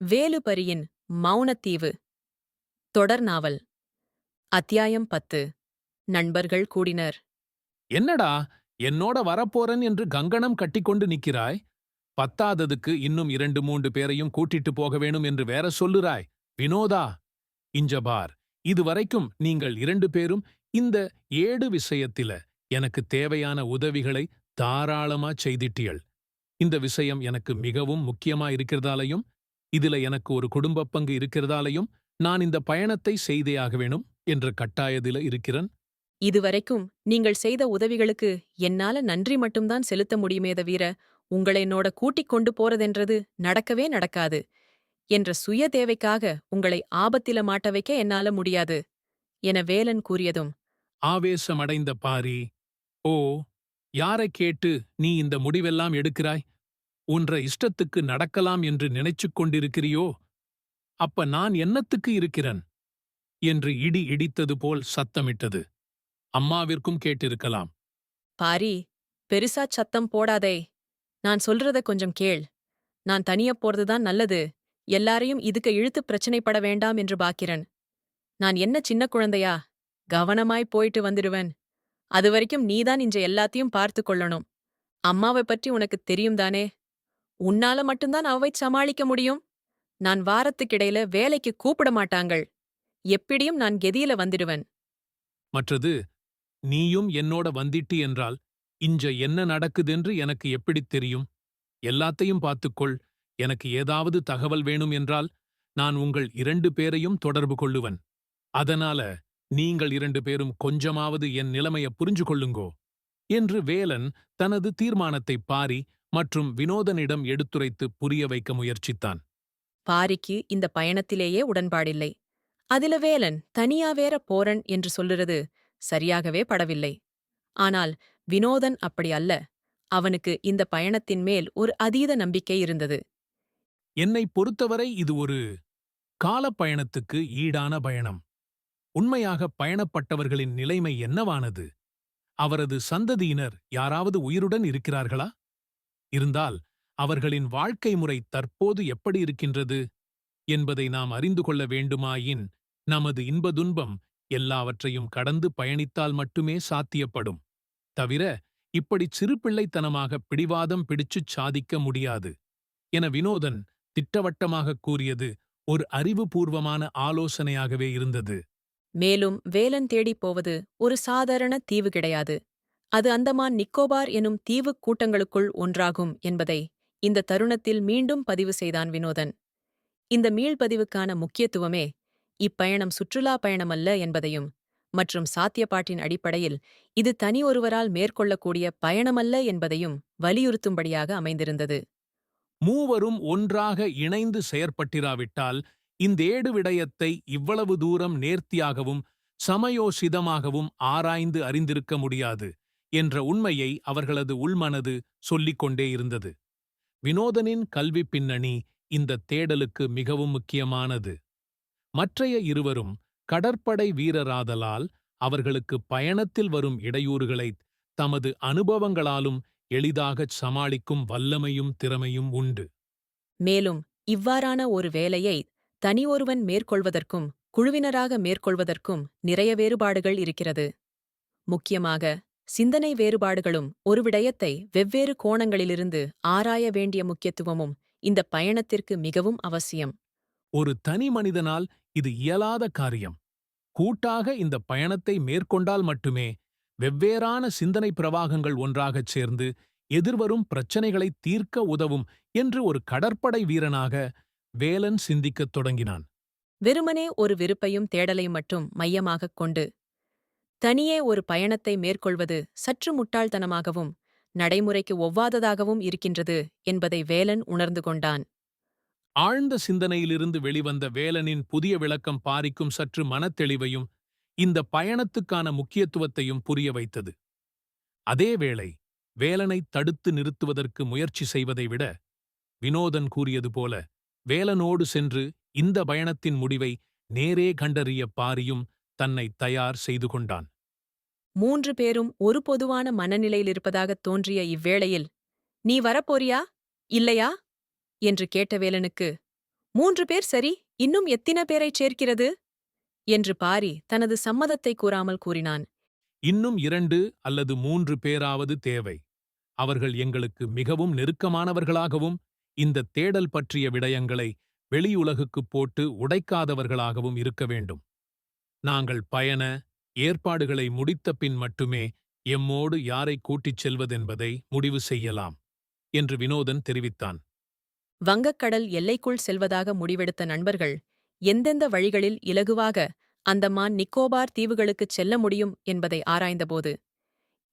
வேலுபரியின் மௌனத்தீவு தொடர் நாவல் அத்தியாயம் 10. நண்பர்கள் கூடினர். என்னடா என்னோட வரப்போறன் என்று கங்கணம் கட்டிக்கொண்டு நிக்கிறாய்? பத்தாததுக்கு இன்னும் 2 3 பேரையும் கூட்டிட்டு போக வேணும் என்று வேற சொல்லுறாய். வினோதா, இஞ்ச பார், இதுவரைக்கும் நீங்கள் 2 பேரும் இந்த ஏடு விஷயத்தில எனக்கு தேவையான உதவிகளை தாராளமா செய்திட்டியள். இந்த விஷயம் எனக்கு மிகவும் முக்கியமா இருக்கிறதாலையும், இதுல எனக்கு ஒரு குடும்பப் பங்கு இருக்கிறதாலையும் நான் இந்த பயணத்தை செய்தே ஆக வேணும் என்ற கட்டாயத்தில இருக்கிறேன். இதுவரைக்கும் நீங்கள் செய்த உதவிகளுக்கு என்னால நன்றி மட்டும்தான் செலுத்த முடியுமே தவிர, உங்களை என்னோட கூட்டிக் கொண்டு போறதென்றது நடக்கவே நடக்காது. என்ற சுய தேவைக்காக உங்களை ஆபத்தில மாட்ட வைக்க என்னால முடியாது என வேலன் கூறியதும், ஆவேசமடைந்த பாரி, ஓ, யாரைக் கேட்டு நீ இந்த முடிவெல்லாம் எடுக்கிறாய்? உன்ற இஷ்டத்துக்கு நடக்கலாம் என்று நினைச்சுக் கொண்டிருக்கிறியோ? அப்ப நான் என்னத்துக்கு இருக்கிறேன்? என்று இடி இடித்தது போல் சத்தமிட்டது. அம்மாவிற்கும் கேட்டிருக்கலாம். பாரி, பெருசா சத்தம் போடாதே. நான் சொல்றத கொஞ்சம் கேள். நான் தனியா போறதுதான் நல்லது. எல்லாரையும் இதுக்கு இழுத்து பிரச்சனைப்பட வேண்டாம் என்று பாக்கிறேன். நான் என்ன சின்ன குழந்தையா? கவனமாய் போயிட்டு வந்துடுவேன். அதுவரைக்கும் நீதான் இன்ற எல்லாத்தையும் பார்த்து கொள்ளணும். அம்மாவை பற்றி உனக்குத் தெரியும் தானே? உன்னால மட்டும்தான் அவை சமாளிக்க முடியும். நான் வாரத்துக்கிடையில வேலைக்கு கூப்பிட மாட்டாங்கள். எப்படியும் நான் கெதியில வந்துடுவேன். மற்றது, நீயும் என்னோட வந்திட்டி என்றால் இஞ்ச என்ன நடக்குதென்று எனக்கு எப்படித் தெரியும்? எல்லாத்தையும் பார்த்துக்கொள். எனக்கு ஏதாவது தகவல் வேணும் என்றால் நான் உங்கள் 2 பேரையும் தொடர்பு கொள்ளுவன். அதனால நீங்கள் 2 பேரும் கொஞ்சமாவது என் நிலைமைய புரிஞ்சு கொள்ளுங்கோ என்று வேலன் தனது தீர்மானத்தை பாரி மற்றும் வினோதனிடம் எடுத்துரைத்து புரிய வைக்க முயற்சித்தான். பாரிக்கு இந்த பயணத்திலேயே உடன்பாடில்லை. அதில வேலன் தனியா வேற போறன் என்று சொல்லுறது சரியாகவே படவில்லை. ஆனால் வினோதன் அப்படி அல்ல. அவனுக்கு இந்த பயணத்தின் மேல் ஒரு அதீத நம்பிக்கை இருந்தது. என்னை பொறுத்தவரை இது ஒரு காலப்பயணத்துக்கு ஈடான பயணம். உண்மையாக பயணப்பட்டவர்களின் நிலைமை என்னவானது? அவரது சந்ததியினர் யாராவது உயிருடன் இருக்கிறார்களா? இருந்தால் அவர்களின் வாழ்க்கை முறை தற்போது எப்படி இருக்கின்றது என்பதை நாம் அறிந்து கொள்ள வேண்டுமாயின், நமது இன்பதுன்பம் எல்லாவற்றையும் கடந்து பயணித்தால் மட்டுமே சாத்தியப்படும். தவிர இப்படிச் சிறுபிள்ளைத்தனமாக பிடிவாதம் பிடிச்சுச் சாதிக்க முடியாது என வினோதன் திட்டவட்டமாகக் கூறியது ஒரு அறிவுபூர்வமான ஆலோசனையாகவே இருந்தது. மேலும் வேலன் தேடிப் போவது ஒரு சாதாரண தீவு கிடையாது. அது அந்தமான் நிக்கோபார் எனும் தீவுக் கூட்டங்களுக்குள் ஒன்றாகும் என்பதை இந்த தருணத்தில் மீண்டும் பதிவு செய்தான் வினோதன். இந்த மீள்பதிவுக்கான முக்கியத்துவமே இப்பயணம் சுற்றுலா பயணமல்ல என்பதையும், மற்றும் சாத்தியப்பாட்டின் அடிப்படையில் இது தனி ஒருவரால் மேற்கொள்ளக்கூடிய பயணமல்ல என்பதையும் வலியுறுத்தும்படியாக அமைந்திருந்தது. மூவரும் ஒன்றாக இணைந்து செயற்பட்டிராவிட்டால் இந்தேடு விடயத்தை இவ்வளவு தூரம் நேர்த்தியாகவும் சமயோசிதமாகவும் ஆராய்ந்து அறிந்திருக்க முடியாது என்ற உண்மையை அவர்களது உள்மனது சொல்லிக் கொண்டே இருந்தது. வினோதனின் கல்விப் பின்னணி இந்த தேடலுக்கு மிகவும் முக்கியமானது. மற்றைய இருவரும் கடற்படை வீரராதலால் அவர்களுக்கு பயணத்தில் வரும் இடையூறுகளைத் தமது அனுபவங்களாலும் எளிதாகச் சமாளிக்கும் வல்லமையும் திறமையும் உண்டு. மேலும் இவ்வாறான ஒரு வேலையை தனி ஒருவன் மேற்கொள்வதற்கும் குழுவினராக மேற்கொள்வதற்கும் நிறைய வேறுபாடுகள் இருக்கிறது. முக்கியமாக சிந்தனை வேறுபாடுகளும் ஒரு விடயத்தை வெவ்வேறு கோணங்களிலிருந்து ஆராய வேண்டிய முக்கியத்துவமும் இந்த பயணத்திற்கு மிகவும் அவசியம். ஒரு தனி மனிதனால் இது இயலாத காரியம். கூட்டாக இந்த பயணத்தை மேற்கொண்டால் மட்டுமே வெவ்வேறான சிந்தனை பிரவாகங்கள் ஒன்றாகச் சேர்ந்து எதிர்வரும் பிரச்சனைகளைத் தீர்க்க உதவும் என்று ஒரு கடற்படை வீரனாக வேலன் சிந்திக்கத் தொடங்கினான். வெறுமனே ஒரு விருப்பையும் தேடலையும் மட்டும் மையமாகக் கொண்டு தனியே ஒரு பயணத்தை மேற்கொள்வது சற்று முட்டாள்தனமாகவும் நடைமுறைக்கு ஒவ்வாததாகவும் இருக்கின்றது என்பதை வேலன் உணர்ந்து கொண்டான். ஆழ்ந்த சிந்தனையிலிருந்து வெளிவந்த வேலனின் புதிய விளக்கம் பாரிக்கும் சற்று மனத்தெளிவையும் இந்த பயணத்துக்கான முக்கியத்துவத்தையும் புரிய வைத்தது. அதேவேளை வேலனைத் தடுத்து நிறுத்துவதற்கு முயற்சி செய்வதை விட, வினோதன் கூறியது போல வேலனோடு சென்று இந்த பயணத்தின் முடிவை நேரே கண்டறிய பாரியும் தன்னை தயார் செய்து கொண்டான். 3 பேரும் ஒரு பொதுவான மனநிலையிலிருப்பதாகத் தோன்றிய இவ்வேளையில், "நீ வரப்போறியா? இல்லையா?" என்று கேட்ட வேலனுக்கு 3 பேர் சரி, இன்னும் எத்தின பேரைச் சேர்க்கிறது? என்று பாரி தனது சம்மதத்தை கூறாமல் கூறினான். இன்னும் 2 அல்லது 3 பேராவது தேவை. அவர்கள் எங்களுக்கு மிகவும் நெருக்கமானவர்களாகவும் இந்த தேடல் பற்றிய விடயங்களை வெளியுலகுக்குப் போட்டு உடைக்காதவர்களாகவும் இருக்க வேண்டும். நாங்கள் பயண ஏற்பாடுகளை முடித்த பின் மட்டுமே எம்மோடு யாரை கூட்டிச் செல்வதென்பதை முடிவு செய்யலாம் என்று வினோதன் தெரிவித்தான். வங்கக்கடல் எல்லைக்குள் செல்வதாக முடிவெடுத்த நண்பர்கள் எந்தெந்த வழிகளில் இலகுவாக அந்தமான் நிக்கோபார் தீவுகளுக்குச் செல்ல முடியும் என்பதை ஆராய்ந்தபோது,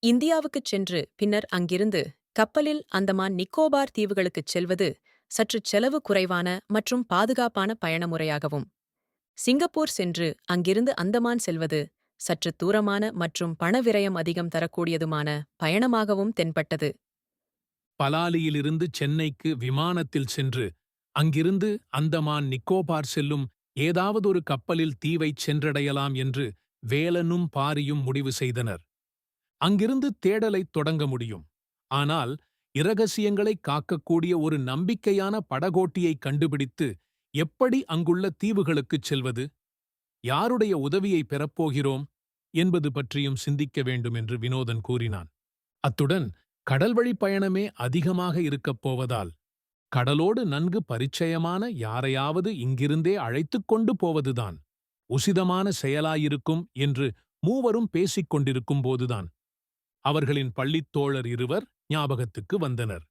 இந்தியாவுக்குச் சென்று பின்னர் அங்கிருந்து கப்பலில் அந்தமான் நிக்கோபார் தீவுகளுக்குச் செல்வது சற்றுச் செலவு குறைவான மற்றும் பாதுகாப்பான பயண முறையாகவும், சிங்கப்பூர் சென்று அங்கிருந்து அந்தமான் செல்வது சற்று தூரமான மற்றும் பணவிரயம் அதிகம் தரக்கூடியதுமான பயணமாகவும் தென்பட்டது. பலாலியிலிருந்து சென்னைக்கு விமானத்தில் சென்று அங்கிருந்து அந்தமான் நிக்கோபார் செல்லும் ஏதாவதொரு கப்பலில் தீவைச் சென்றடையலாம் என்று வேலனும் பாரியும் முடிவு செய்தனர். அங்கிருந்து தேடலைத் தொடங்க முடியும். ஆனால் இரகசியங்களைக் காக்கக்கூடிய ஒரு நம்பிக்கையான படகோட்டியைக் கண்டுபிடித்து எப்படி அங்குள்ள தீவுகளுக்குச் செல்வது, யாருடைய உதவியை பெறப்போகிறோம் என்பது பற்றியும் சிந்திக்க வேண்டும் என்று வினோதன் கூறினான். அத்துடன் கடல்வழிப் பயணமே அதிகமாக இருக்கப் போவதால் கடலோடு நன்கு பரிச்சயமான யாரையாவது இங்கிருந்தே அழைத்துக் கொண்டு போவதுதான் உசிதமான செயலாயிருக்கும் என்று மூவரும் பேசிக் கொண்டிருக்கும் போதுதான் அவர்களின் பள்ளித் தோழர் இருவர் ஞாபகத்துக்கு வந்தனர்.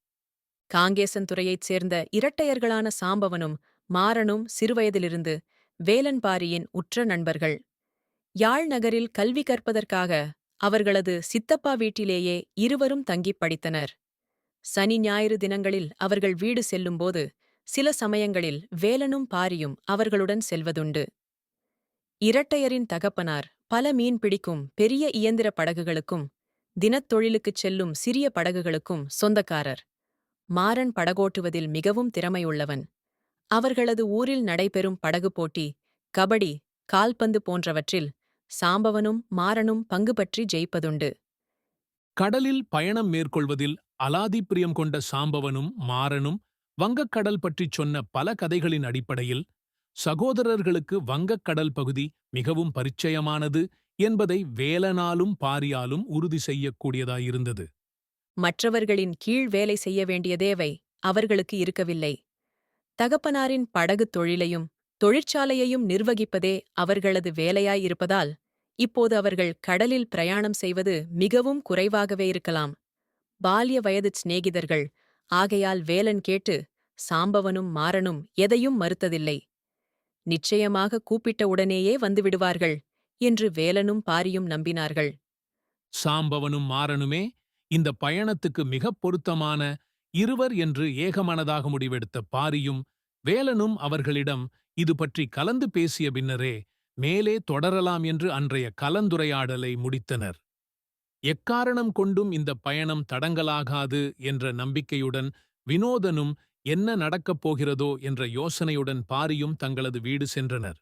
காங்கேசன்துறையைச் சேர்ந்த இரட்டையர்களான சாம்பவனும் மாறனும் சிறுவயதிலிருந்து வேலன்பாரியின் உற்ற நண்பர்கள். யாழ் நகரில் கல்வி கற்பதற்காக அவர்களது சித்தப்பா வீட்டிலேயே இருவரும் தங்கிப் படித்தனர். சனி ஞாயிறு தினங்களில் அவர்கள் வீடு செல்லும்போது சில சமயங்களில் வேலனும் பாரியும் அவர்களுடன் செல்வதுண்டு. இரட்டையரின் தகப்பனார் பல மீன் பிடிக்கும் பெரிய இயந்திர படகுகளுக்கும் தினத்தொழிலுக்குச் செல்லும் சிறிய படகுகளுக்கும் சொந்தக்காரர். மாறன் படகோட்டுவதில் மிகவும் திறமையுள்ளவன். அவர்களது ஊரில் நடைபெறும் படகு போட்டி, கபடி, கால்பந்து போன்றவற்றில் சாம்பவனும் மாறனும் பங்கு பற்றி ஜெயிப்பதுண்டு. கடலில் பயணம் மேற்கொள்வதில் அலாதிப்பிரியம் கொண்ட சாம்பவனும் மாறனும் வங்கக்கடல் பற்றிச் சொன்ன பல கதைகளின் அடிப்படையில் சகோதரர்களுக்கு வங்கக்கடல் பகுதி மிகவும் பரிச்சயமானது என்பதை வேலனாலும் பாரியாலும் உறுதி செய்யக்கூடியதாயிருந்தது. மற்றவர்களின் கீழ் வேலை செய்ய வேண்டிய தேவை அவர்களுக்கு இருக்கவில்லை. தகப்பனாரின் படகுத் தொழிலையும் தொழிற்சாலையையும் நிர்வகிப்பதே அவர்களது வேலையாயிருப்பதால் இப்போது அவர்கள் கடலில் பிரயாணம் செய்வது மிகவும் குறைவாகவே இருக்கலாம். பால்ய வயது சிநேகிதர்கள் ஆகையால் வேலன் கேட்டு சாம்பவனும் மாறனும் எதையும் மறுத்ததில்லை. நிச்சயமாக கூப்பிட்ட உடனேயே வந்துவிடுவார்கள் என்று வேலனும் பாரியும் நம்பினார்கள். சாம்பவனும் மாறனுமே இந்த பயணத்துக்கு மிகப் பொருத்தமான இருவர் என்று ஏகமனதாக முடிவெடுத்த பாரியும் வேலனும் அவர்களிடம் இது பற்றி கலந்து பேசிய பின்னரே மேலே தொடரலாம் என்று அன்றைய கலந்துரையாடலை முடித்தனர். எக்காரணம் கொண்டும் இந்த பயணம் தடங்கலாகாது என்ற நம்பிக்கையுடன் வினோதனும் என்ன நடக்கப் போகிறதோ என்ற யோசனையுடன் பாரியும் தங்களது வீடு சென்றனர்.